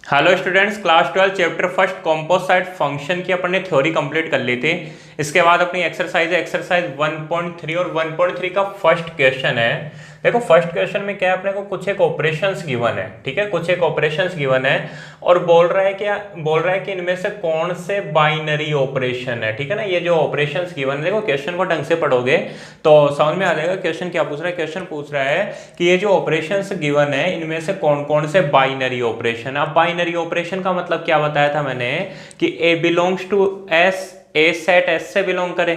Hello students, class 12 chapter first composite function की अपन ने थ्योरी कंप्लीट कर ली थी। इसके बाद अपनी एक्सरसाइज है एक्सरसाइज 1.3 और 1.3 का फर्स्ट क्वेश्चन है। देखो फर्स्ट क्वेश्चन में क्या है, अपने को कुछ एक ऑपरेशंस गिवन है, ठीक है, कुछ एक ऑपरेशंस गिवन है और बोल रहा है क्या, बोल रहा है कि इनमें से कौन से बाइनरी ऑपरेशन है, ठीक है ना। ये जो ऑपरेशंस गिवन है, देखो क्वेश्चन को ढंग से पढ़ोगे तो समझ में आ जाएगा क्वेश्चन क्या पूछ रहा है। क्वेश्चन पूछ रहा है कि ये जो ऑपरेशंस गिवन है इनमें से कौन कौन से बाइनरी ऑपरेशन। अब बाइनरी ऑपरेशन का मतलब क्या बताया था मैंने कि A belongs to S, A set S से बिलोंग करे,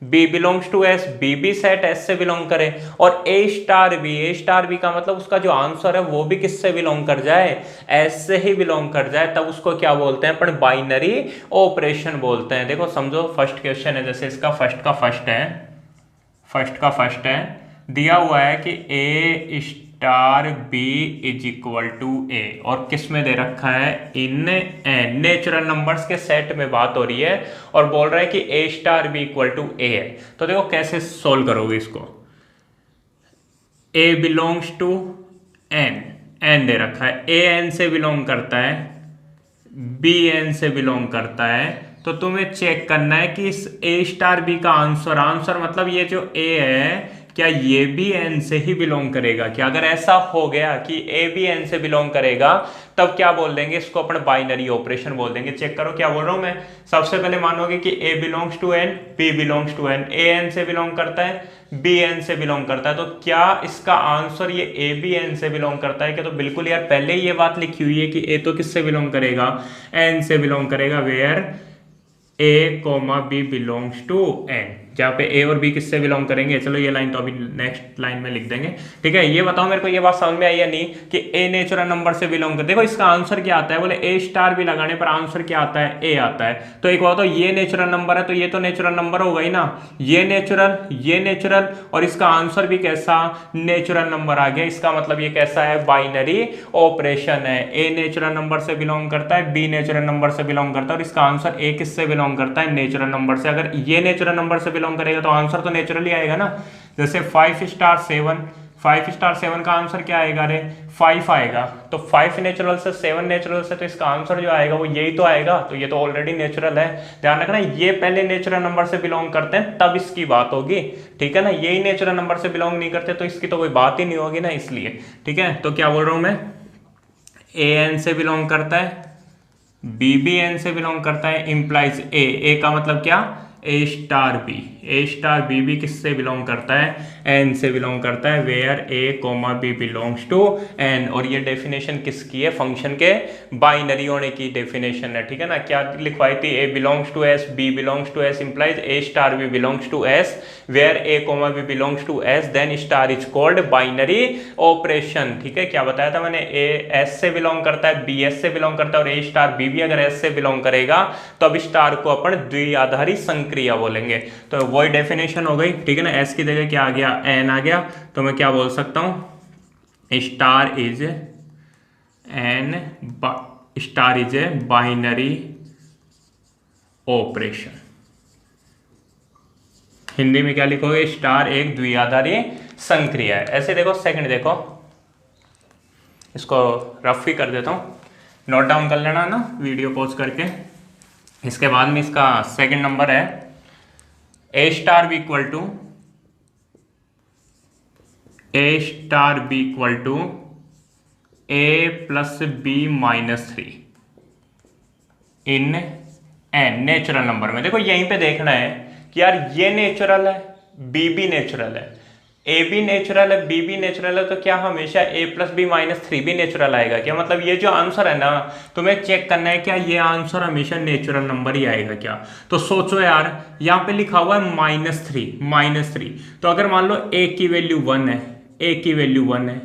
B belongs to S, B भी सेट एस से बिलोंग करे, और A star B, A star B का मतलब उसका जो आंसर है वो भी किससे बिलोंग कर जाए, एस से ही बिलोंग कर जाए, तब उसको क्या बोलते हैं अपन, बाइनरी ऑपरेशन बोलते हैं। देखो समझो फर्स्ट क्वेश्चन है, जैसे इसका फर्स्ट का फर्स्ट है, फर्स्ट का फर्स्ट है, दिया हुआ है कि A star B is equal to A, और किस में दे रखा है, इन एन नेचुरल नंबर्स के सेट में बात हो रही है, और बोल रहा है कि A star B equal to ए है। तो देखो कैसे सोल्व करोगे इसको। ए बिलोंग्स टू एन, एन दे रखा है, ए एन से बिलोंग करता है, बी एन से बिलोंग करता है, तो तुम्हें चेक करना है कि इस ए स्टार बी का आंसर, आंसर मतलब ये जो ए है क्या ये भी एन से ही बिलोंग करेगा क्या। अगर ऐसा हो गया कि ए भी एन से बिलोंग करेगा तब क्या बोल देंगे, इसको अपन बाइनरी ऑपरेशन बोल देंगे। चेक करो क्या बोल रहा हूं मैं। सबसे पहले मानोगे कि A belongs to N, B belongs to N, A N से बिलोंग करता है, बी एन से बिलोंग करता है, तो क्या इसका आंसर ये ए बी एन से बिलोंग करता है क्या। तो बिल्कुल यार, पहले ही ये बात लिखी हुई है कि ए तो किससे बिलोंग करेगा, एन से बिलोंग करेगा, where A comma B belongs to N, जहाँ पे ए और बी किससे बिलोंग करेंगे। चलो ये लाइन तो अभी नेक्स्ट लाइन में लिख देंगे, ठीक है। ये बताओ मेरे को, ये बात समझ में आई या नहीं कि ए नेचुरल नंबर से बिलोंग कर। देखो इसका आंसर क्या आता है, बोले ए स्टार भी लगाने पर आंसर क्या आता है, ए आता है। तो एक बात, तो ये नेचुरल नंबर है तो ये तो नेचुरल नंबर होगा ही ना, ये नेचुरल और इसका आंसर भी कैसा, नेचुरल नंबर आ गया। इसका मतलब ये कैसा है, बाइनरी ऑपरेशन है। ए नेचुरल नंबर से बिलोंग करता है, बी नेचुरल नंबर से बिलोंग करता है, और इसका आंसर ए किससे बिलोंग करता है, नेचुरल नंबर से। अगर ये नेचुरल नंबर से बिलोंग करेगा तो आंसर तो नेचुरली आएगा ना। जैसे 5 स्टार 7, 5 स्टार 7 का आंसर क्या आएगा रे, 5 आएगा। तो 5 नेचुरल से 7 नेचुरल से, तो इसका आंसर जो आएगा वो यही तो आएगा। तो ये तो ऑलरेडी नेचुरल है। ध्यान रखना, ये पहले नेचुरल नंबर से बिलोंग करते हैं तब इसकी बात होगी, ठीक है ना। यही नेचुरल नंबर से बिलोंग नहीं करते तो इसकी तो कोई बात ही नहीं होगी ना, इसलिए, ठीक है। तो क्या बोल रहा हूं मैं, ए एन से बिलोंग करता है, बी बी एन से बिलोंग करता है, इंप्लाइज ए का मतलब क्या, ए star B, A star B भी किससे बिलोंग करता है, एन से बिलोंग करता है, where A comma B belongs to N. और ये डेफिनेशन किसकी है, फंक्शन के बाइनरी होने की डेफिनेशन है, ठीक है ना। क्या लिखवाई थी, A belongs to S, B belongs to S, implies A star B belongs to S, where A comma B belongs to S, then star is called binary operation, ठीक है। क्या बताया था मैंने, ए एस से बिलोंग करता है, B S से बिलोंग करता है, और ए स्टार बी भी अगर एस से बिलोंग करेगा तो अब स्टार को अपन द्विआधारी संक्रिया बोलेंगे। तो वही डेफिनेशन हो गई, ठीक है ना। एस की जगह क्या आ गया, एन आ गया, तो मैं क्या बोल सकता हूं, star is an, star is a binary operation. Hindi में क्या लिखोगे, स्टार एक द्विआधारी संक्रिया है। ऐसे देखो सेकंड, देखो इसको रफ ही कर देता हूं, नोट डाउन कर लेना ना वीडियो पॉज करके। इसके बाद में इसका सेकंड नंबर है, A star B equal to, A star B equal to A plus B minus 3 in N natural number में। देखो यहीं पे देखना है कि यार ये नेचुरल है, बी भी नेचुरल है, ए भी नेचुरल है, बी भी नेचुरल है, तो क्या हमेशा ए प्लस बी माइनस 3 भी नेचुरल आएगा क्या। मतलब ये जो आंसर है ना, तुम्हें चेक करना है क्या ये आंसर हमेशा नेचुरल नंबर ही आएगा क्या। तो सोचो यार, यहाँ पे लिखा हुआ है -3, तो अगर मान लो ए की वैल्यू 1 है, ए की वैल्यू 1 है,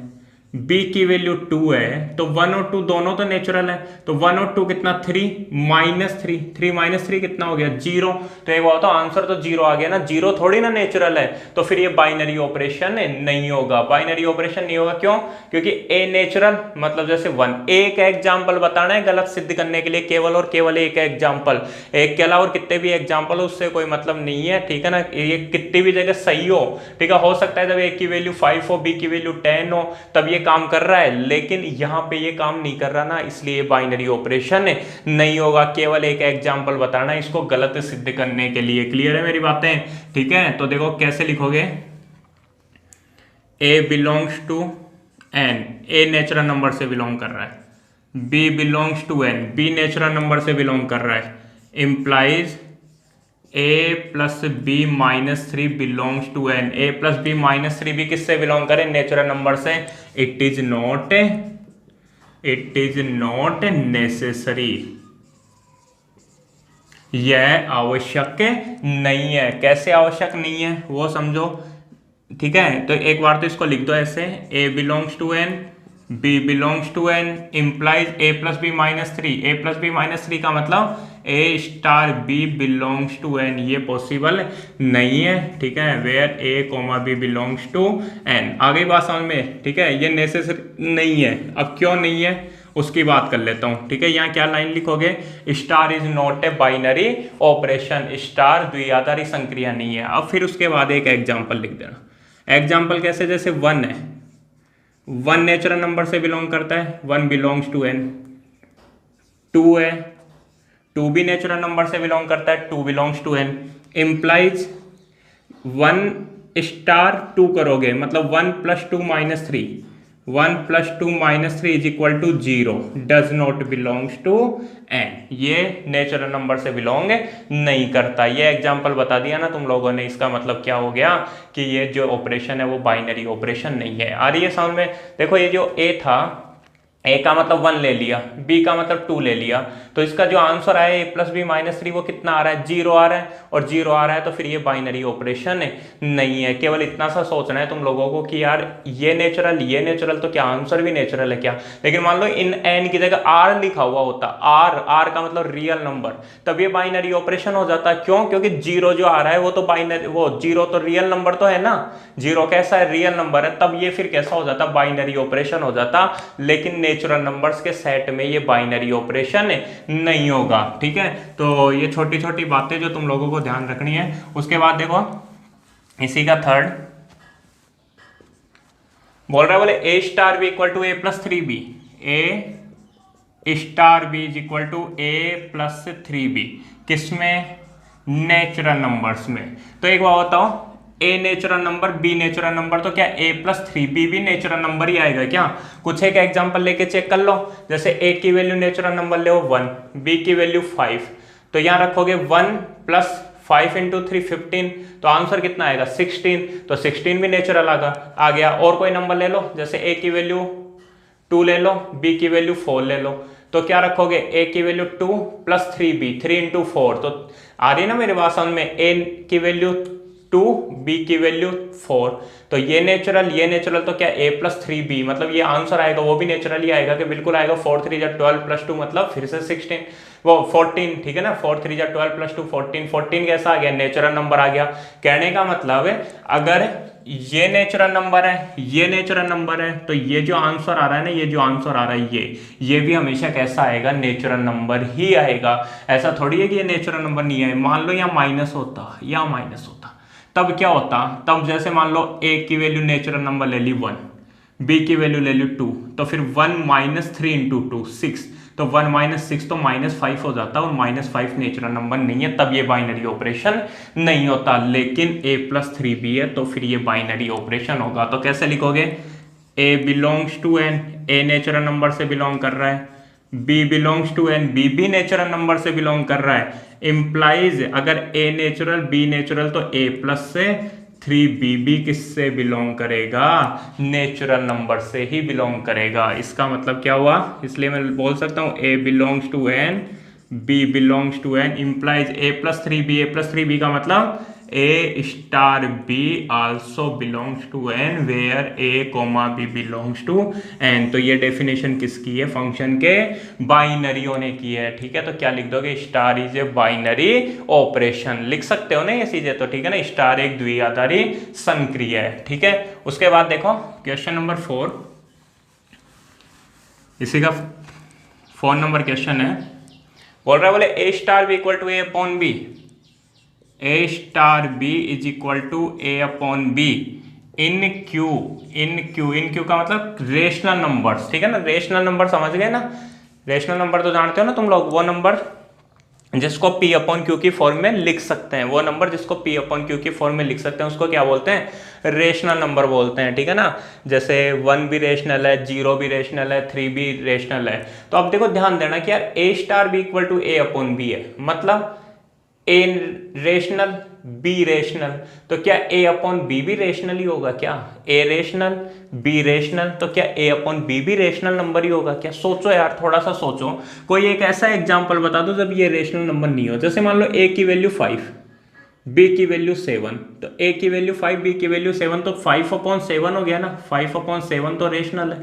बी की वैल्यू 2 है, तो 1 और 2 दोनों तो नेचुरल है, तो 1 और 2 कितना, 3 -3 माइनस 3 कितना हो गया, 0। तो एक बात, तो आंसर तो 0 आ गया ना, 0 थोड़ी ना नेचुरल है, तो फिर ये बाइनरी ऑपरेशन नहीं होगा। बाइनरी ऑपरेशन नहीं होगा क्यों, क्योंकि ए नेचुरल मतलब जैसे 1, एक एग्जाम्पल बताना है गलत सिद्ध करने के लिए, केवल और केवल एक एग्जाम्पल, एक के अलावा और कितने भी एग्जाम्पल हो उससे कोई मतलब नहीं है, ठीक है ना। ये कितनी भी जगह सही हो, ठीक है, हो सकता है जब ए की वैल्यू 5 हो, बी की वैल्यू 10 हो, तब ये काम कर रहा है, लेकिन यहाँ पे ये काम नहीं कर रहा ना, इसलिए बाइनरी ऑपरेशन नहीं होगा। केवल एक एग्जांपल बताना इसको गलत सिद्ध करने के लिए। क्लियर है मेरी बातें? ठीक है, तो देखो कैसे लिखोगे, A belongs to N, A natural number से बिलोंग कर रहा है, B belongs to N, B natural number से बिलोंग कर रहा है, implies A plus B minus 3 belongs to N, A plus B minus 3 भी किससे बिलोंग करे? नेचुरल नंबर से। इट इज नॉट नेसेसरी, यह आवश्यक नहीं है। कैसे आवश्यक नहीं है वो समझो। ठीक है, तो एक बार तो इसको लिख दो ऐसे, A belongs to N, B belongs to N, implies A plus B minus 3, A plus B minus 3 का मतलब A star B belongs to N, ये पॉसिबल नहीं है। ठीक है, where A comma B belongs to N. आ गई बात समझ में? ठीक है, ये नेसेसरी नहीं है। अब क्यों नहीं है उसकी बात कर लेता हूं। ठीक है, यहाँ क्या लाइन लिखोगे, star is not a binary operation, star द्विआधारी संक्रिया नहीं है। अब फिर उसके बाद एक एग्जाम्पल लिख देना। एग्जाम्पल कैसे? जैसे 1 है, 1 नेचुरल नंबर से बिलोंग करता है, 1 बिलोंग्स टू एन। 2 है, 2 भी नेचुरल नंबर से बिलोंग करता है, 2 belongs to N. Implies 1 star 2 करोगे मतलब 1 plus 2 minus 3, 1 plus 2 minus 3 is equal to 0, does not belongs to N, ये नेचुरल नंबर से बिलोंग नहीं करता। ये एग्जाम्पल बता दिया ना तुम लोगों ने, इसका मतलब क्या हो गया कि ये जो ऑपरेशन है वो बाइनरी ऑपरेशन नहीं है। आ रही है समझ में? देखो ये जो ए था, ए का मतलब 1 ले लिया, बी का मतलब 2 ले लिया, तो इसका जो आंसर आया ए प्लस बी माइनस 3 वो कितना आ रहा है? 0 आ रहा है, और 0 आ रहा है तो फिर ये बाइनरी ऑपरेशन नहीं है। केवल इतना सा सोचना है तुम लोगों को कि यार ये नेचुरल तो क्या आंसर भी नेचुरल है क्या? लेकिन मान लो इन एन की जगह आर लिखा हुआ होता, आर का मतलब रियल नंबर, तब ये बाइनरी ऑपरेशन हो जाता। क्यों? क्योंकि 0 जो आ रहा है वो तो बाइनरी, वो 0 तो रियल नंबर तो है ना, 0 कैसा है? रियल नंबर है, तब ये फिर कैसा हो जाता? बाइनरी ऑपरेशन हो जाता। लेकिन नेचुरल नंबर्स के सेट में ये बाइनरी ऑपरेशन नहीं होगा। ठीक है, तो ये छोटी छोटी बातें जो तुम लोगों को ध्यान रखनी है। उसके बाद देखो इसी का थर्ड बोल रहा है, बोले A star B equal to A plus 3 B, A star B is equal to A plus 3 B, किसमें? नेचुरल नंबर्स में। तो एक बात बताओ, A natural number, B natural number, तो क्या ए प्लस 3 भी नेचुरल नंबर ही आएगा क्या? कुछ एक एग्जांपल लेके चेक कर लो। जैसे ए की वैल्यू नेचुरल नंबर ले 1, बी की वैल्यू 5, तो यहां रखोगे 1 प्लस 5 इंटू 3 15, तो आंसर कितना आएगा? 16, तो 16 भी नेचुरल आ गया। और कोई नंबर ले लो, जैसे ए की वैल्यू 2 ले लो, बी की वैल्यू 4 ले लो, तो क्या रखोगे? ए की वैल्यू 2 प्लस 3b, 3 इंटू 4, तो आ रही है ना मेरे बात समझ में? ए की वैल्यू 2, बी की वैल्यू 4, तो ये नेचुरल तो क्या ए प्लस 3b, मतलब ये आंसर आएगा वो भी नेचुरल ही आएगा कि बिल्कुल आएगा। 4 3 12 प्लस 2 मतलब फिर से 16, वो 14, ठीक है ना? 4 3 12 प्लस 2 14, 14 कैसा आ गया? नेचुरल नंबर आ गया। कहने का मतलब है अगर ये नेचुरल नंबर है, ये नेचुरल नंबर है, तो ये जो आंसर आ रहा है ना, ये जो आंसर आ रहा है ये भी हमेशा कैसा आएगा? नेचुरल नंबर ही आएगा। ऐसा थोड़ी है कि ये नेचुरल नंबर नहीं है। मान लो यहाँ माइनस होता, या माइनस होता, तब क्या होता? तब जैसे मान लो ए की वैल्यू नेचुरल नंबर ले ली 1, बी की वैल्यू ले ली 2, तो फिर 1 माइनस 3 इंटू 2 6, तो 1 माइनस 6 तो -5 हो जाता है, और -5 नेचुरल नंबर नहीं है, तब ये बाइनरी ऑपरेशन नहीं होता। लेकिन a प्लस 3b है तो फिर ये बाइनरी ऑपरेशन होगा। तो कैसे लिखोगे? a belongs to n, a natural number से बिलोंग कर रहा है, b belongs to n, b भी नेचुरल नंबर से बिलोंग कर रहा है, इम्प्लाइज अगर a नेचुरल b नेचुरल तो a प्लस से 3b भी किससे बिलोंग करेगा? नेचुरल नंबर से ही बिलोंग करेगा। इसका मतलब क्या हुआ? इसलिए मैं बोल सकता हूँ a belongs to n, b belongs to n, implies a plus 3b का मतलब a star b also belongs to n where a comma b belongs to n। तो ये डेफिनेशन किसकी है? फंक्शन के बाइनरी होने की है। ठीक है, तो क्या लिख दोगे? Star is a binary operation लिख सकते हो ना ये चीजें, तो ठीक है ना? स्टार एक द्विआधारी संक्रिया है। ठीक है, उसके बाद देखो क्वेश्चन नंबर 4, इसी का 4 नंबर क्वेश्चन है। बोल रहा है, बोले A star B equal to A upon B, A star B is equal to A upon B in Q का मतलब रेशनल नंबर्स, ठीक है ना। रेशनल नंबर समझ गए ना, रेशनल नंबर तो जानते हो ना तुम लोग, वो नंबर जिसको P अपॉन क्यू की फॉर्म में लिख सकते हैं, वो नंबर जिसको P अपॉन क्यू की फॉर्म में लिख सकते हैं उसको क्या बोलते हैं, रेशनल नंबर बोलते हैं, ठीक है ना। जैसे 1 भी रेशनल है, 0 भी रेशनल है, 3 भी रेशनल है। तो अब देखो ध्यान देना कि यार A स्टार भी equal to A upon B है, मतलब ए रेशनल बी रेशनल, तो क्या ए अपॉन बी भी रेशनल ही होगा क्या, ए रेशनल बी रेशनल, तो क्या ए अपॉन बी भी रेशनल नंबर ही होगा क्या। सोचो यार, थोड़ा सा सोचो, कोई एक ऐसा एग्जांपल बता दो जब ये रेशनल नंबर नहीं हो। जैसे मान लो ए की वैल्यू 5, बी की वैल्यू 7, तो ए की वैल्यू 5, बी की वैल्यू 7, तो 5 अपॉन 7 हो गया ना, 5 अपॉन 7 तो रेशनल है,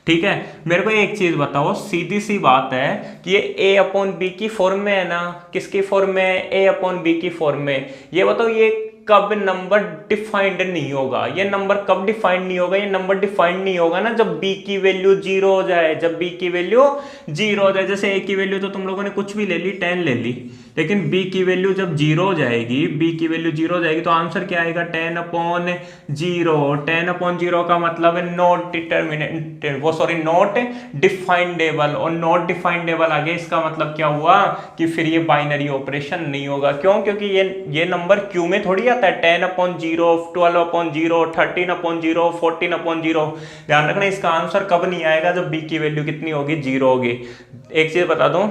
ठीक है। मेरे को एक चीज बताओ, सीधी सी बात है कि ये a अपॉन बी की फॉर्म में है ना, किसकी फॉर्म में, a अपॉन बी की फॉर्म में। ये बताओ ये कब नंबर डिफाइंड नहीं होगा, ये नंबर कब डिफाइंड नहीं होगा, ये नंबर डिफाइंड नहीं होगा ना जब b की वैल्यू 0 हो जाए, जब b की वैल्यू 0 हो जाए। जैसे a की वैल्यू तो तुम लोगों ने कुछ भी ले ली, 10 ले ली, लेकिन b की वैल्यू जब 0 हो जाएगी, b की वैल्यू 0 हो जाएगी तो आंसर क्या आएगा, 10 अपॉन 0। 10 अपॉन 0 का मतलब है नॉट डिटर्मिनेंट, वो सॉरी नॉट डिफाइंडेबल, और नॉट डिफाइंडेबल आगे इसका मतलब क्या हुआ कि फिर ये बाइनरी ऑपरेशन नहीं होगा। क्यों, क्योंकि ये नंबर क्यू में थोड़ी आता है, 10 अपॉन 0, 12 अपॉन 0, 13 अपॉन 0, 14 अपॉन 0। ध्यान रखना इसका आंसर कब नहीं आएगा, जब b की वैल्यू कितनी होगी, 0 होगी। एक चीज बता दूं,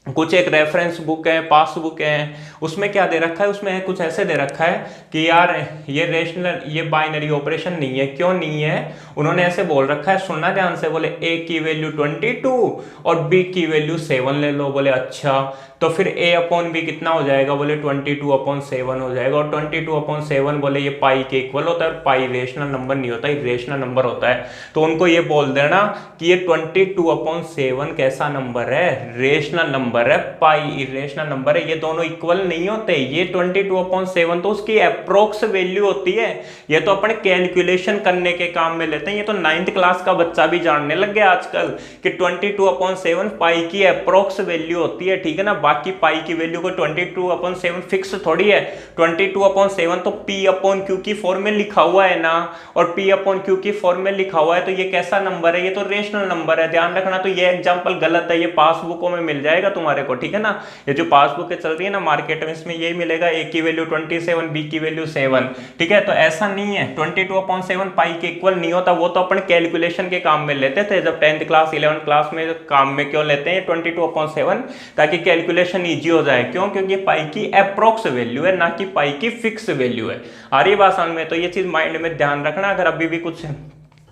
कुछ एक रेफरेंस बुक है, पास बुक है, उसमें क्या दे रखा है, उसमें कुछ ऐसे दे रखा है कि यार ये रेशनल, ये बाइनरी ऑपरेशन नहीं है। क्यों नहीं है, उन्होंने ऐसे बोल रखा है, सुनना ध्यान से, बोले a की वैल्यू 22 और b की वैल्यू 7 ले लो। बोले अच्छा, तो फिर a अपॉन बी कितना हो जाएगा, बोले 22 अपॉन 7 हो जाएगा, और 22 अपॉन 7 बोले ये पाई के इक्वल होता है, और पाई रेशनल नंबर नहीं होता, ये रेशनल नंबर होता है। तो उनको ये बोल देना कि ये 22 अपॉन 7 कैसा नंबर है, रेशनल नंबर है, पाई इरेशनल नंबर है। ये दोनों इक्वल नहीं होते, ये 22 अपॉन 7 तो उसकी अप्रोक्स वैल्यू होती है, ये तो अपने कैलकुलेशन करने के काम में लेते हैं। ये तो 9th क्लास का बच्चा भी जानने लग गया आजकल कि 22 अपॉन 7 पाई की अप्रोक्स वैल्यू होती है, ठीक है ना। बाकी पाई की वैल्यू को 22 अपॉन 7 फिक्स थोड़ी है, 22 अपॉन 7 तो P अपॉन Q की फॉर्म में लिखा हुआ है ना, और P अपॉन Q की फॉर्म में लिखा हुआ है, तो ये कैसा नंबर है, ये तो रेशनल नंबर है। ध्यान रखना, तो ये एग्जांपल गलत है, ये पासबुकों में मिल जाएगा तुम्हारे को, ठीक है ना। ये जो पासबुक चल रही है ना मार्केट में, इसमें यही मिलेगा, a की वैल्यू 27, b की वैल्यू 7, ठीक है। तो ऐसा नहीं है, 22 अपॉन 7 पाई के इक्वल नहीं होता, वो तो अपन कैलकुलेशन के काम में लेते थे जब 10th क्लास 11th क्लास में। काम में क्यों लेते हैं 22 अपॉन 7, ताकि कैलकुलेशन ईजी हो जाए। क्यों, क्योंकि पाई की अप्रोक्स वैल्यू है, ना कि पाई की फिक्स वैल्यू है। आ रही बात समझ में, तो ये चीज माइंड में ध्यान रखना। अगर अभी भी कुछ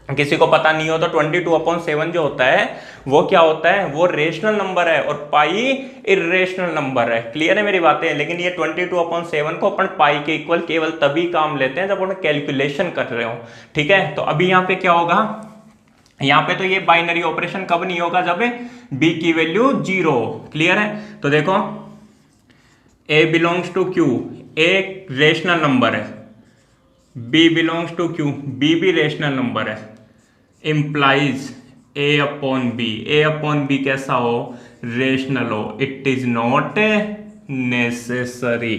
किसी को पता नहीं हो तो 22 अपॉन 7 जो होता है वो क्या होता है, वो रेशनल नंबर है, और पाई इरेशनल नंबर है। क्लियर है मेरी बातें। लेकिन ये 22 अपॉन 7 को अपन पाई के इक्वल केवल तभी काम लेते हैं जब अपन कैलकुलेशन कर रहे हो, ठीक है। तो अभी यहाँ पे क्या होगा, यहाँ पे तो ये बाइनरी ऑपरेशन कब नहीं होगा, जब b की वैल्यू 0। क्लियर है। तो देखो a बिलोंग्स टू q, एक रेशनल नंबर है, b belongs to q, b भी रेशनल नंबर है, implies a upon b, a upon b कैसा हो, रेशनल हो। इट इज नॉट नेसेसरी,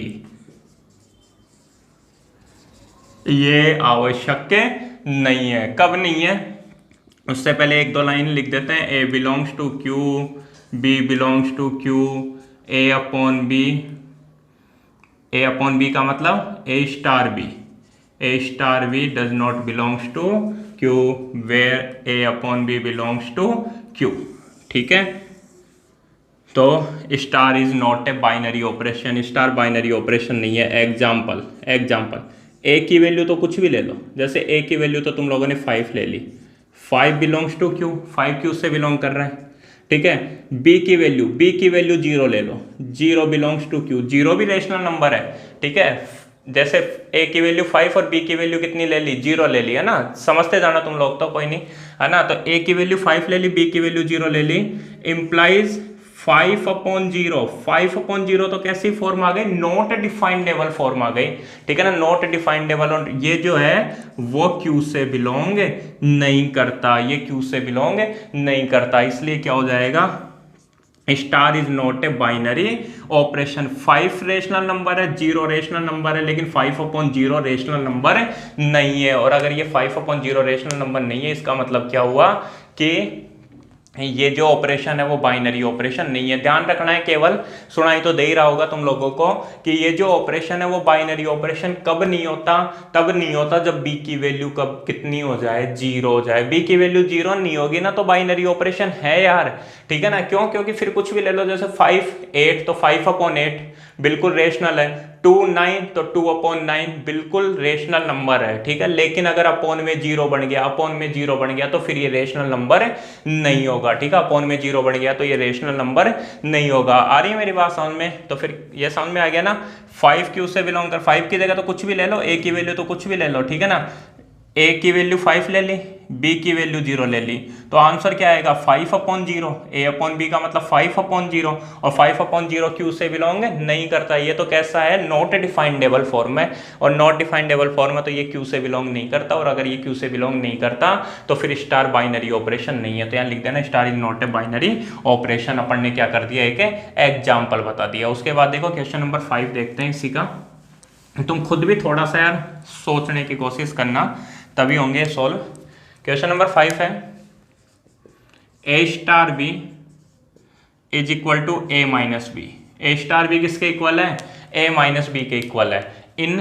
ये आवश्यक नहीं है। कब नहीं है, उससे पहले एक दो लाइन लिख देते हैं। a belongs to q, b belongs to q, a upon b, a upon b का मतलब a star b, a star b does not belongs to q, where a upon b belongs to q, ठीक है। तो star is not a binary operation, star binary operation नहीं है। Example a की value तो कुछ भी ले लो, जैसे a की वैल्यू तो तुम लोगों ने 5 ले ली, 5 बिलोंग्स टू q, 5 q से बिलोंग कर रहा है, ठीक है। b की वैल्यू 0 ले लो, 0 बिलोंग्स टू q, 0 भी रेशनल नंबर है, ठीक है। जैसे a की वैल्यू 5 और b की वैल्यू कितनी ले ली, 0 ले ली, है ना। समझते जाना तुम लोग, तो कोई नहीं, है ना। तो a की वैल्यू 5 ले ली, b की वैल्यू 0 ले ली, इंप्लाइज 5 अपॉन 0, 5 अपॉन 0 तो कैसी फॉर्म आ गई, नॉट डिफाइंडेबल फॉर्म आ गई, ठीक है ना। नॉट डिफाइंडेबल, और ये जो है वो q से बिलोंग नहीं करता, ये q से बिलोंग नहीं करता, इसलिए क्या हो जाएगा, star is not a binary operation. 5 rational number है, 0 रेशनल नंबर है, लेकिन 5/0 रेशनल नंबर नहीं है। और अगर ये 5/0 रेशनल नंबर नहीं है, इसका मतलब क्या हुआ कि ये जो ऑपरेशन है वो बाइनरी ऑपरेशन नहीं है। ध्यान रखना है, केवल सुनाई तो दे ही रहा होगा तुम लोगों को कि ये जो ऑपरेशन है वो बाइनरी ऑपरेशन कब नहीं होता, तब नहीं होता जब बी की वैल्यू कब कितनी हो जाए, 0 हो जाए। बी की वैल्यू 0 नहीं होगी ना तो बाइनरी ऑपरेशन है यार, ठीक है ना। क्यों? क्योंकि फिर कुछ भी ले लो, जैसे 5 8 तो 5/8 बिल्कुल रेशनल है, 2 9 तो 2/9 बिल्कुल रेशनल नंबर है, ठीक है। लेकिन अगर अपोन में 0 बन गया, अपोन में 0 बन गया तो फिर ये रेशनल नंबर नहीं होगा, ठीक है। अपोन में 0 बन गया तो ये रेशनल नंबर नहीं होगा। आ रही है मेरी बात समझ में? तो फिर ये समझ में आ गया ना। 5 क्यू से बिलोंग कर, 5 की जगह तो कुछ भी ले लो, ए की वैल्यू तो कुछ भी ले लो, ठीक है ना। ए की वैल्यू 5 ले ली, बी की वैल्यू 0 ले ली, तो आंसर क्या आएगा? 5/0। ए अपॉन बी का मतलब 5/0, और 5/0 क्यू से बिलोंग नहीं करता। ये तो कैसा है? नॉट डिफाइंडेबल फॉर्म है, और नॉट डिफाइंडेबल फॉर्म है तो ये क्यू से बिलोंग नहीं करता। और अगर ये क्यू से बिलोंग नहीं करता तो फिर स्टार बाइनरी ऑपरेशन नहीं है। तो यहाँ लिख देना star is not a binary operation. अपन ने क्या कर दिया? एक एग्जाम्पल बता दिया। उसके बाद देखो क्वेश्चन नंबर 5 देखते हैं इसी का। तुम खुद भी थोड़ा सा यार सोचने की कोशिश करना, तभी होंगे सोल्व। क्वेश्चन नंबर 5 है A star B is equal to A minus B. A star B किसके इक्वल है? ए माइनस बी के इक्वल है इन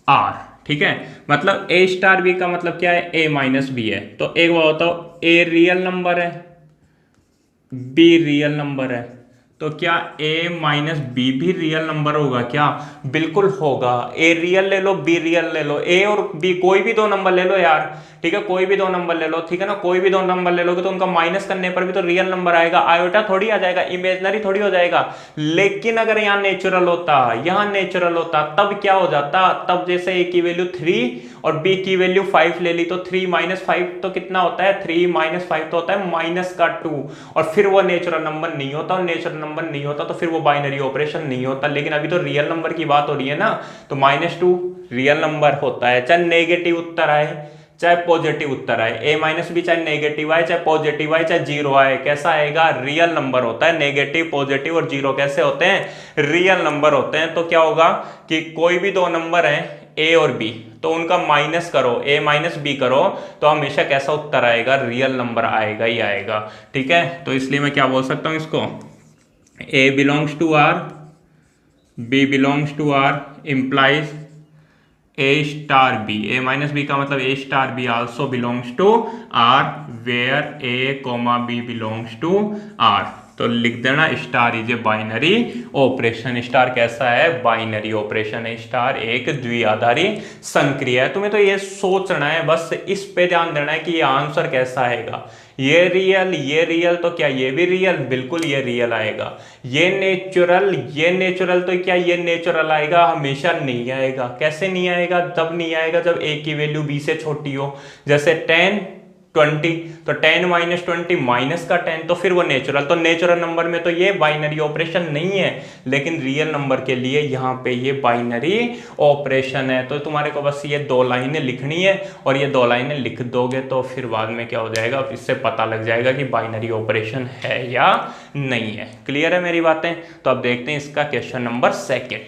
आर, ठीक है। मतलब ए स्टार बी का मतलब क्या है? ए माइनस बी है। तो एक बात बताओ, ए रियल नंबर है, बी रियल नंबर है, तो क्या a माइनस बी भी रियल नंबर होगा क्या? बिल्कुल होगा। a रियल ले लो, b रियल ले लो, a और b कोई भी दो नंबर ले लो यार, ठीक है। कोई भी दो नंबर ले लो, ठीक है ना। कोई भी दो नंबर ले लोगे तो उनका माइनस करने पर भी तो रियल नंबर आएगा। आयोटा थोड़ी आ जाएगा, इमेजनरी थोड़ी हो जाएगा। लेकिन अगर यहाँ नेचुरल होता, यहाँ नेचुरल होता, तब क्या हो जाता? तब जैसे a की वैल्यू 3 और b की वैल्यू 5 ले ली, तो 3 - 5 तो कितना होता है? 3 - 5 तो होता है -2, और फिर वो नेचुरल नंबर नहीं होता। और नेचुरल नंबर नहीं होता तो फिर वो बाइनरी ऑपरेशन नहीं होता। लेकिन अभी तो रियल नंबर की बात हो रही है ना, तो -2 रियल नंबर होता है, चाहे नेगेटिव उत्तर आए चाहे पॉजिटिव उत्तर आए। a माइनस बी चाहे नेगेटिव आए चाहे पॉजिटिव आए चाहे 0 आए, कैसा आएगा? रियल नंबर होता है। नेगेटिव, पॉजिटिव और 0 कैसे होते हैं? रियल नंबर होते हैं। तो क्या होगा कि कोई भी दो नंबर हैं a और b, तो उनका माइनस करो, a माइनस b करो, तो हमेशा कैसा उत्तर आएगा? रियल नंबर आएगा ही आएगा, ठीक है। तो इसलिए मैं क्या बोल सकता हूं इसको? a belongs to r, b belongs to r implies a star b। a minus B का मतलब a star b also belongs to r where a, b belongs to r। तो लिख देना star is a binary operation. Star कैसा है? Binary operation है। Star एक द्विआधारी संक्रिया है। तुम्हें तो ये सोचना है, बस इस पे ध्यान देना है कि ये आंसर कैसा आएगा। ये रियल तो क्या ये भी रियल? बिल्कुल ये रियल आएगा। ये नेचुरल तो क्या ये नेचुरल आएगा? हमेशा नहीं आएगा। कैसे नहीं आएगा? तब नहीं आएगा जब a की वैल्यू b से छोटी हो। जैसे 10 20, तो 10 - 20 माइनस का 10, तो फिर वो नेचुरल। तो नेचुरल नंबर में तो ये बाइनरी ऑपरेशन नहीं है, लेकिन रियल नंबर के लिए यहाँ पे ये बाइनरी ऑपरेशन है। तो तुम्हारे को बस ये 2 लाइनें लिखनी है, और ये 2 लाइनें लिख दोगे तो फिर बाद में क्या हो जाएगा? इससे पता लग जाएगा कि बाइनरी ऑपरेशन है या नहीं है। क्लियर है मेरी बातें? तो अब देखते हैं इसका क्वेश्चन नंबर 2।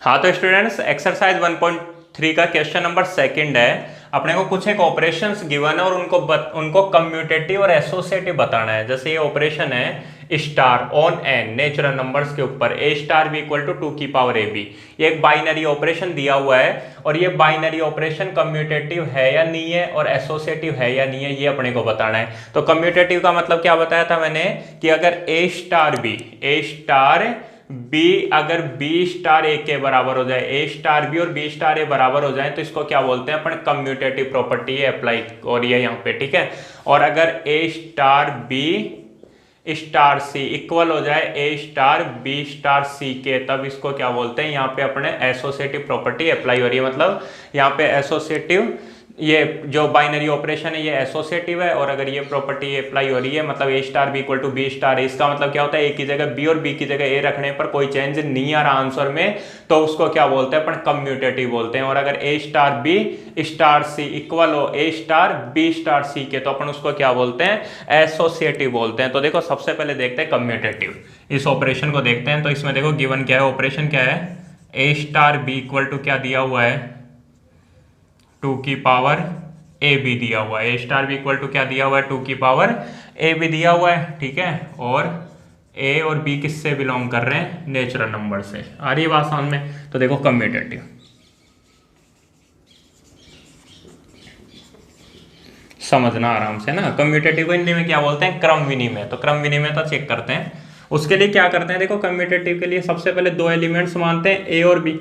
हाँ तो स्टूडेंट्स, एक्सरसाइज 1.3 का क्वेश्चन नंबर 2 है। अपने को कुछ एक ऑपरेशंस गिवन है और उनको कम्यूटेटिव और एसोसिएटिव बताना है। जैसे ये ऑपरेशन है star on N natural numbers के ऊपर, a star b equal to 2 की पावर ab। ये एक बाइनरी ऑपरेशन दिया हुआ है, और ये बाइनरी ऑपरेशन कम्यूटेटिव है या नहीं है और एसोसिएटिव है या नहीं है, ये अपने को बताना है। तो कम्यूटेटिव का मतलब क्या बताया था मैंने कि अगर a स्टार b अगर b स्टार a के बराबर हो जाए, a स्टार b और b स्टार a बराबर हो जाए, तो इसको क्या बोलते हैं अपन? कम्यूटेटिव प्रॉपर्टी अप्लाई हो रही है यहाँ पे, ठीक है। और अगर a star b star c equal हो जाए a star b star c के, तब इसको क्या बोलते हैं? यहाँ पे अपने एसोसिएटिव प्रॉपर्टी अप्लाई हो रही है। मतलब यहाँ पे एसोसिएटिव ये जो बाइनरी ऑपरेशन है ये एसोसिएटिव है, और अगर ये प्रॉपर्टी अप्लाई हो रही है मतलब A star B equal to B star है, इसका मतलब क्या होता है ए की जगह बी और बी की जगह ए रखने पर कोई चेंज नहीं आ रहा आंसर में, तो उसको क्या बोलते हैं अपन, कम्यूटेटिव बोलते हैं। और अगर ए star B star C equal हो ए स्टार बी स्टार सी के, तो अपन उसको क्या बोलते हैं, एसोसिएटिव बोलते हैं। तो देखो सबसे पहले देखते हैं कम्यूटेटिव, इस ऑपरेशन को देखते हैं। तो इसमें देखो गिवन क्या है, ऑपरेशन क्या है, A star B equal to क्या दिया हुआ है, 2 की पावर ए बी दिया हुआ है। A star B equal to क्या दिया हुआ है, 2 की पावर ए बी दिया हुआ है, ठीक है। और ए और बी किससे बिलोंग कर रहे हैं, नेचुरल नंबर से। आ रही है बात समझ में। तो देखो कम्यूटेटिव, समझना आराम से ना। कम्यूटेटिव को हिंदी में क्या बोलते हैं, क्रम विनिमय। तो क्रम विनिमय तो चेक करते हैं, उसके लिए क्या करते हैं, देखो कम्यूटेटिव के लिए सबसे पहले 2 एलिमेंट्स मानते हैं ए और बी,